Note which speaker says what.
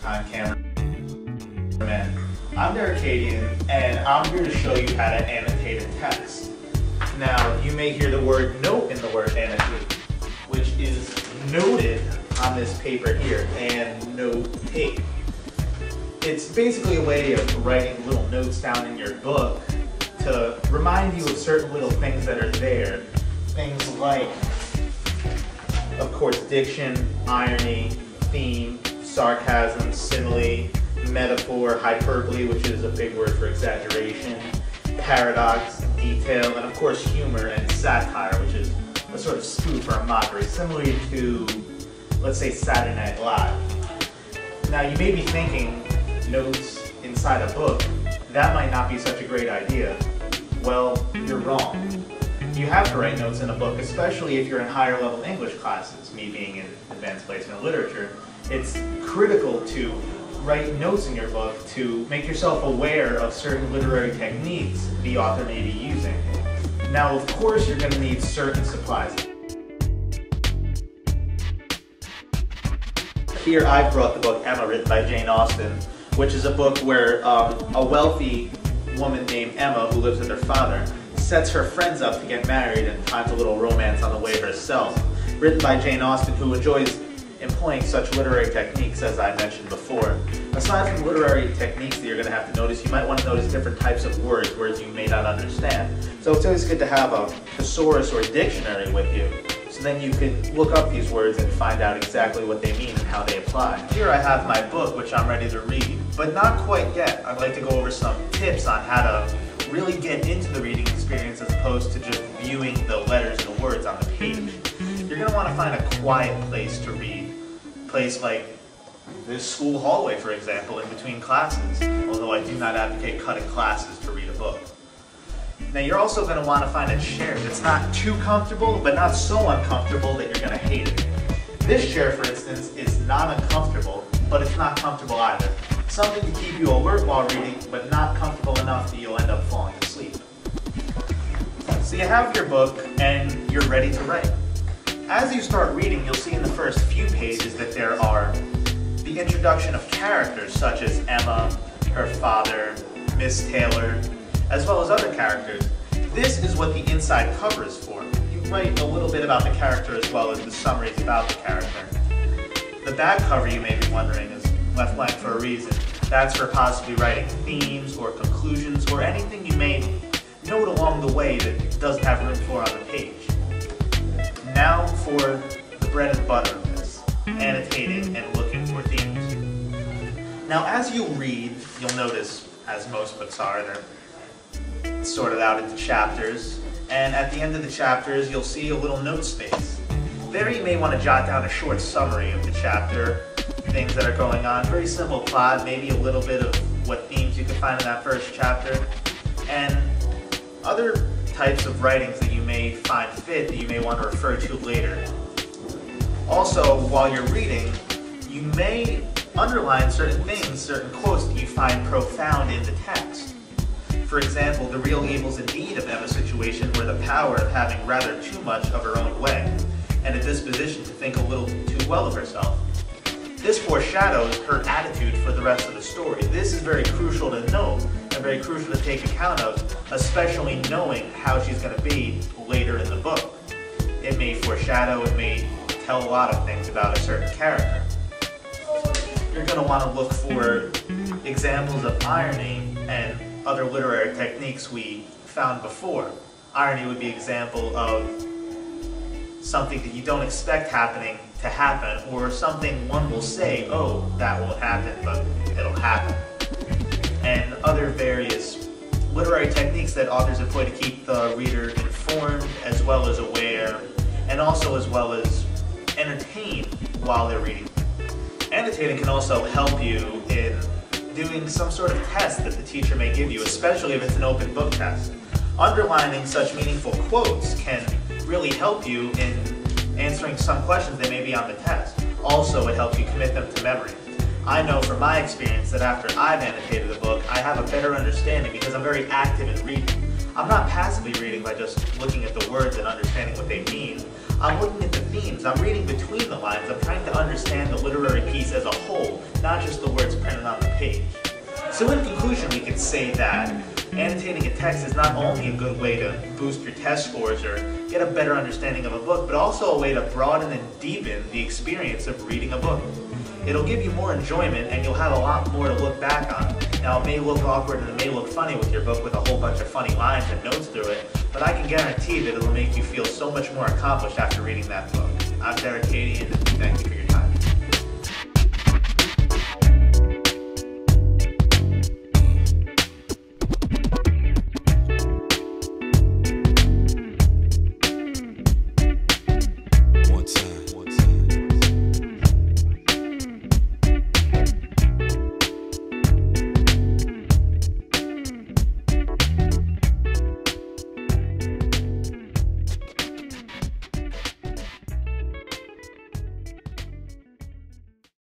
Speaker 1: time cameraman. I'm the Arcadian, and I'm here to show you how to annotate a text. Now, you may hear the word note in the word annotate, which is noted on this paper here, annotate. It's basically a way of writing little notes down in your book to remind you of certain little things that are there. Things like, of course, diction, irony, theme, sarcasm, simile, metaphor, hyperbole, which is a big word for exaggeration, paradox, detail, and of course humor and satire, which is a sort of spoof or a mockery, similar to, let's say, Saturday Night Live. Now, you may be thinking, notes inside a book, that might not be such a great idea. Well, you're wrong. You have to write notes in a book, especially if you're in higher level English classes, me being in advanced placement literature. It's critical to write notes in your book to make yourself aware of certain literary techniques the author may be using. Now, of course, you're going to need certain supplies. Here I've brought the book Emma, written by Jane Austen, which is a book where a wealthy woman named Emma, who lives with her father, sets her friends up to get married and finds a little romance on the way herself. Written by Jane Austen, who enjoys employing such literary techniques as I mentioned before. Aside from literary techniques that you're going to have to notice, you might want to notice different types of words you may not understand. So it's always good to have a thesaurus or dictionary with you, so then you can look up these words and find out exactly what they mean and how they apply. Here I have my book, which I'm ready to read, but not quite yet. I'd like to go over some tips on how to really get into the reading experience as opposed to just viewing the letters and the words on the page. You're going to want to find a quiet place to read. A place like this school hallway, for example, in between classes, although I do not advocate cutting classes to read a book. Now, you're also going to want to find a chair that's not too comfortable, but not so uncomfortable that you're going to hate it. This chair, for instance, is not uncomfortable, but it's not comfortable either. Something to keep you alert while reading, but not comfortable enough that you'll end up falling asleep. So you have your book, and you're ready to write. As you start reading, you'll see in the first few pages that there are the introduction of characters such as Emma, her father, Miss Taylor, as well as other characters. This is what the inside cover is for. You write a little bit about the character as well as the summaries about the character. The back cover, you may be wondering, is left blank for a reason. That's for possibly writing themes or conclusions or anything you may note along the way that doesn't have room for on the page. Now for the bread and butter of this, annotating and looking for themes. Now as you read, you'll notice, as most books are, they're sorted out into chapters, and at the end of the chapters you'll see a little note space. There you may want to jot down a short summary of the chapter, things that are going on, very simple plot, maybe a little bit of what themes you can find in that first chapter, and other types of writings that you may find fit that you may want to refer to later. Also, while you're reading, you may underline certain things, certain quotes that you find profound in the text. For example, the real evils indeed of Emma's situation were the power of having rather too much of her own way, and a disposition to think a little too well of herself. This foreshadows her attitude for the rest of the story. This is very crucial to know and very crucial to take account of, especially knowing how she's going to be later in the book. It may foreshadow, it may tell a lot of things about a certain character. You're going to want to look for examples of irony and other literary techniques we found before. Irony would be an example of something that you don't expect happening to happen, or something one will say, oh, that won't happen, but it'll happen. And other various literary techniques that authors employ to keep the reader informed, as well as aware, and also as well as entertained while they're reading. Annotating can also help you in doing some sort of test that the teacher may give you, especially if it's an open book test. Underlining such meaningful quotes can really help you in answering some questions that may be on the test. Also, it helps you commit them to memory. I know from my experience that after I've annotated a book, I have a better understanding because I'm very active in reading. I'm not passively reading by just looking at the words and understanding what they mean. I'm looking at the themes, I'm reading between the lines, I'm trying to understand the literary piece as a whole, not just the words printed on the page. So in conclusion, we could say that annotating a text is not only a good way to boost your test scores or get a better understanding of a book, but also a way to broaden and deepen the experience of reading a book. It'll give you more enjoyment and you'll have a lot more to look back on. Now it may look awkward and it may look funny with your book with a whole bunch of funny lines and notes through it, but I can guarantee that it'll make you feel so much more accomplished after reading that book. I'm Derek Cady, and thank you for your time.